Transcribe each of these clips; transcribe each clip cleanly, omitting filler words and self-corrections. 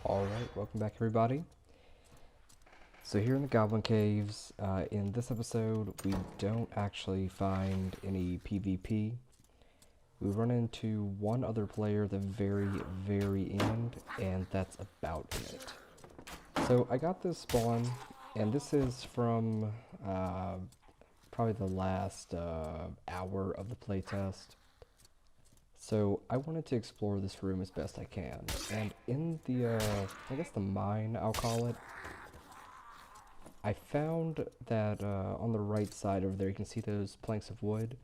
Alright, welcome back everybody. So here in the Goblin Caves, in this episode, we don't actually find any PvP. We run into one other player at the very end, and that's about it. So I got this spawn, and this is from probably the last hour of the playtest. So I wanted to explore this room as best I can, and in the, I guess the mine, I'll call it, I found that on the right side over there, you can see those planks of wood.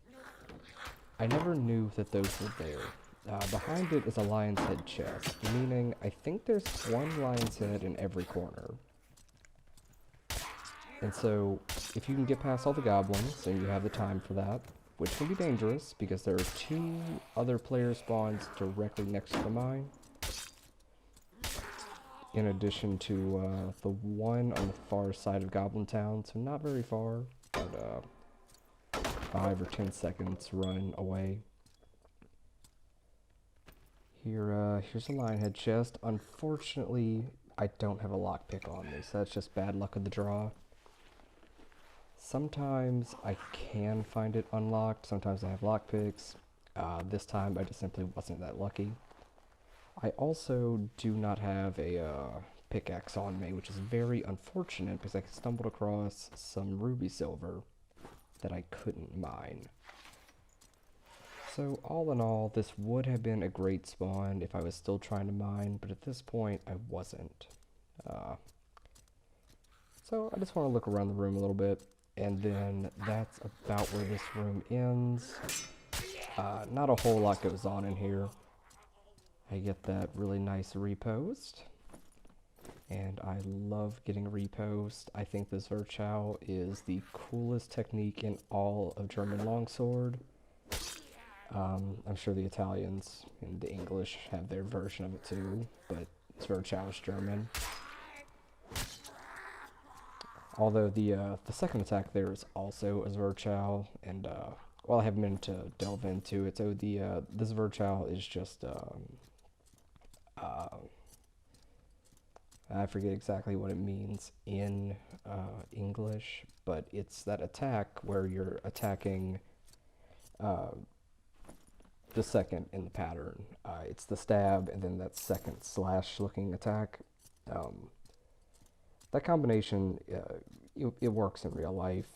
I never knew that those were there. Behind it is a lion's head chest, meaning I think there's one lion's head in every corner. And so, if you can get past all the goblins, and you have the time for that, which can be dangerous because there are two other player spawns directly next to the mine, in addition to the one on the far side of Goblin Town, so not very far, but 5 or 10 seconds run away. Here's a lionhead chest. Unfortunately, I don't have a lockpick on me, so that's just bad luck of the draw. Sometimes I can find it unlocked, sometimes I have lockpicks. This time I just simply wasn't that lucky. I also do not have a pickaxe on me, which is very unfortunate because I stumbled across some ruby silver that I couldn't mine. So all in all, this would have been a great spawn if I was still trying to mine, but at this point I wasn't. So I just want to look around the room a little bit, and then that's about where this room ends. Not a whole lot goes on in here. I get that really nice repost, and I love getting repost. I think this Virchow is the coolest technique in all of German longsword. I'm sure the Italians and the English have their version of it too, but Virchow is German. Although the second attack there is also a Virchow, and well, I haven't been to delve into it. So this Virchow is just I forget exactly what it means in English, but it's that attack where you're attacking the second in the pattern. It's the stab and then that second slash looking attack. That combination, it works in real life.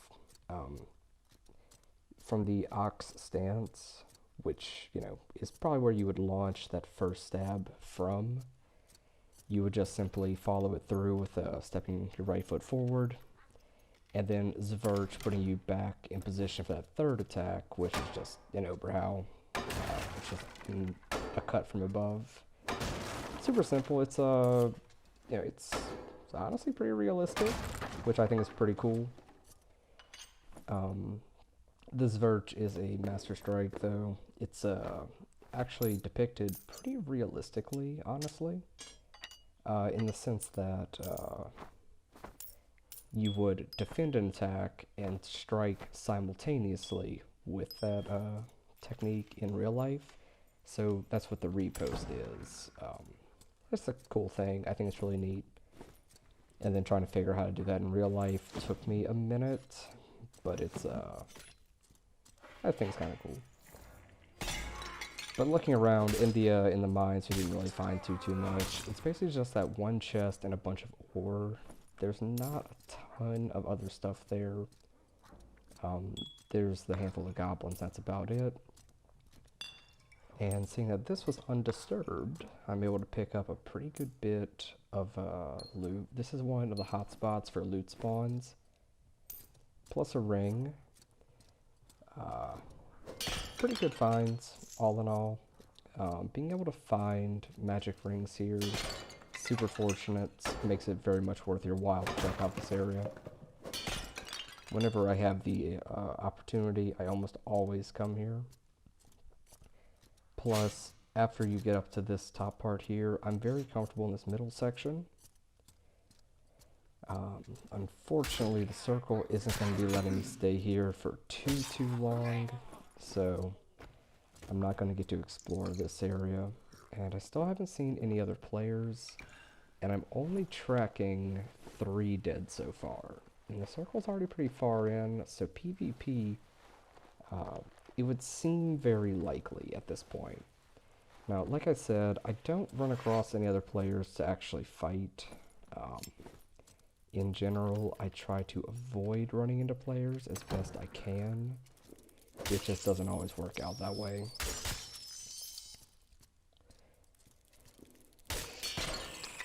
From the ox stance, which, you know, is probably where you would launch that first stab from, you would just simply follow it through with stepping your right foot forward, and then Zverch putting you back in position for that third attack, which is just, you know, brough. It's just a cut from above. Super simple. It's you know, it's honestly pretty realistic, which I think is pretty cool. This Zverch is a Master Strike, though. It's actually depicted pretty realistically, honestly, in the sense that you would defend an attack and strike simultaneously with that technique in real life. So that's what the repost is. It's a cool thing. I think it's really neat. And then trying to figure out how to do that in real life took me a minute, but it's I think it's kind of cool. But looking around in the mines, we didn't really find too much. It's basically just that one chest and a bunch of ore. There's not a ton of other stuff there. There's the handful of goblins, that's about it. And seeing that this was undisturbed, I'm able to pick up a pretty good bit of loot. This is one of the hotspots for loot spawns, plus a ring. Pretty good finds, all in all. Being able to find magic rings here, super fortunate, makes it very much worth your while to check out this area. Whenever I have the opportunity, I almost always come here. Plus, after you get up to this top part here, I'm very comfortable in this middle section. Unfortunately, the circle isn't going to be letting me stay here for too long, so I'm not going to get to explore this area. And I still haven't seen any other players. and I'm only tracking 3 dead so far. And the circle's already pretty far in, so PvP, it would seem very likely at this point. Now, like I said, I don't run across any other players to actually fight. In general, I try to avoid running into players as best I can. It just doesn't always work out that way.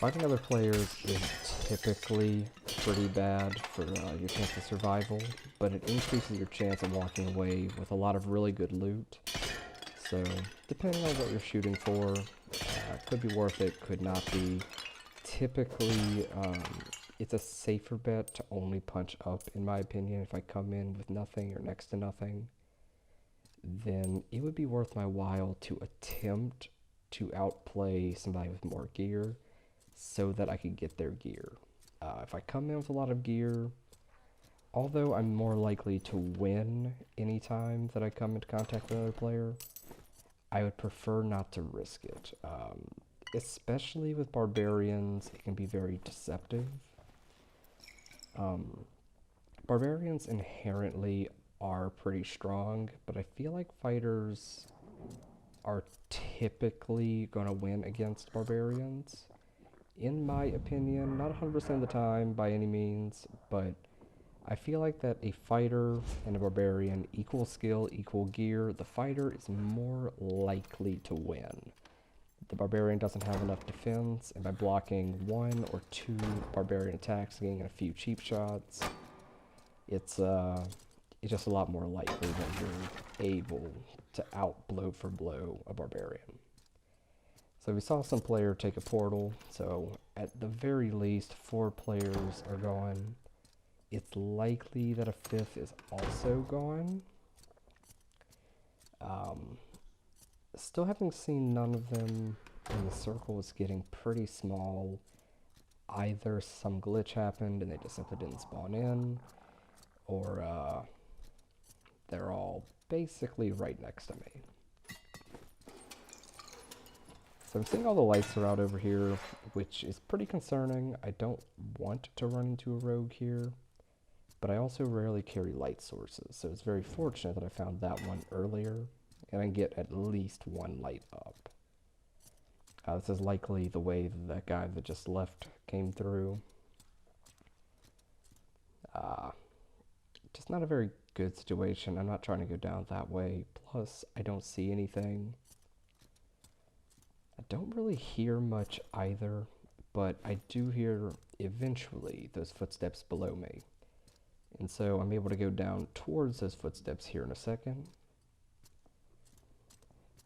Fighting other players is typically pretty bad for your chance of survival, but it increases your chance of walking away with a lot of really good loot. So, depending on what you're shooting for, could be worth it, could not be. Typically, it's a safer bet to only punch up, in my opinion. If I come in with nothing or next to nothing, then it would be worth my while to attempt to outplay somebody with more gear so that I could get their gear. If I come in with a lot of gear, although I'm more likely to win anytime that I come into contact with another player, I would prefer not to risk it. Especially with barbarians, it can be very deceptive. Barbarians inherently are pretty strong, but I feel like fighters are typically going to win against barbarians. In my opinion, not 100% of the time by any means, but I feel like that a fighter and a barbarian, equal skill, equal gear, the fighter is more likely to win. The barbarian doesn't have enough defense, and by blocking 1 or 2 barbarian attacks, getting a few cheap shots, it's just a lot more likely that you're able to out-blow for blow a barbarian. So we saw some player take a portal, so at the very least 4 players are gone. It's likely that a 5th is also gone. Still haven't seen none of them, and the circle is getting pretty small. Either some glitch happened and they just simply didn't spawn in, or they're all basically right next to me. So I'm seeing all the lights are out over here, which is pretty concerning. I don't want to run into a rogue here, but I also rarely carry light sources, so it's very fortunate that I found that one earlier, and I can get at least 1 light up. This is likely the way that guy that just left came through. Just not a very good situation. I'm not trying to go down that way. Plus, I don't see anything. I don't really hear much either, but I do hear eventually those footsteps below me. And so I'm able to go down towards those footsteps here in a second.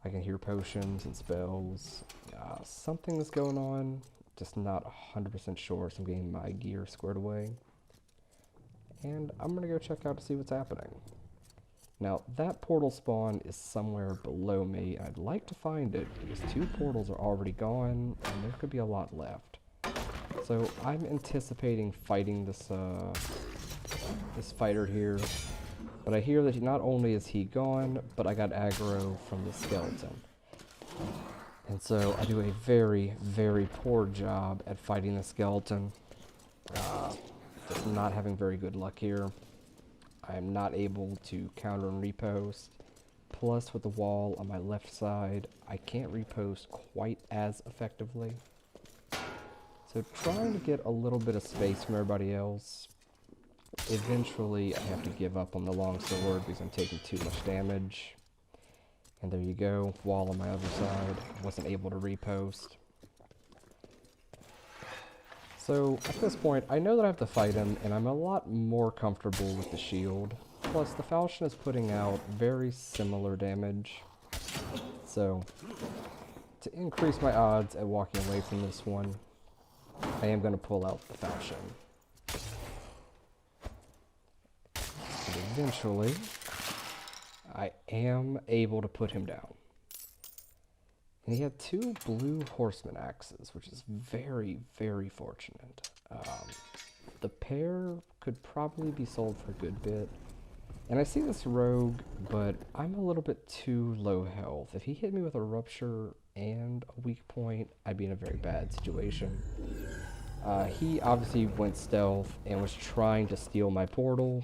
I can hear potions and spells. Something's going on, just not 100% sure, so I'm getting my gear squared away. And I'm going to go check out to see what's happening. Now, that portal spawn is somewhere below me. I'd like to find it, because 2 portals are already gone, and there could be a lot left. So I'm anticipating fighting this fighter here. But I hear that not only is he gone, but I got aggro from the skeleton. And so I do a very, very poor job at fighting the skeleton. Just not having very good luck here. I am not able to counter and repost. Plus, with the wall on my left side, I can't repost quite as effectively. So trying to get a little bit of space from everybody else. Eventually, I have to give up on the longsword because I'm taking too much damage. And there you go, wall on my other side. Wasn't able to repost. So, at this point, I know that I have to fight him, and I'm a lot more comfortable with the shield. Plus, the falchion is putting out very similar damage. So, to increase my odds at walking away from this one, I am going to pull out the falchion. And eventually, I am able to put him down. And he had 2 blue horseman axes, which is very, very fortunate. The pair could probably be sold for a good bit. And I see this rogue, but I'm a little bit too low health. If he hit me with a rupture and a weak point, I'd be in a very bad situation. He obviously went stealth and was trying to steal my portal.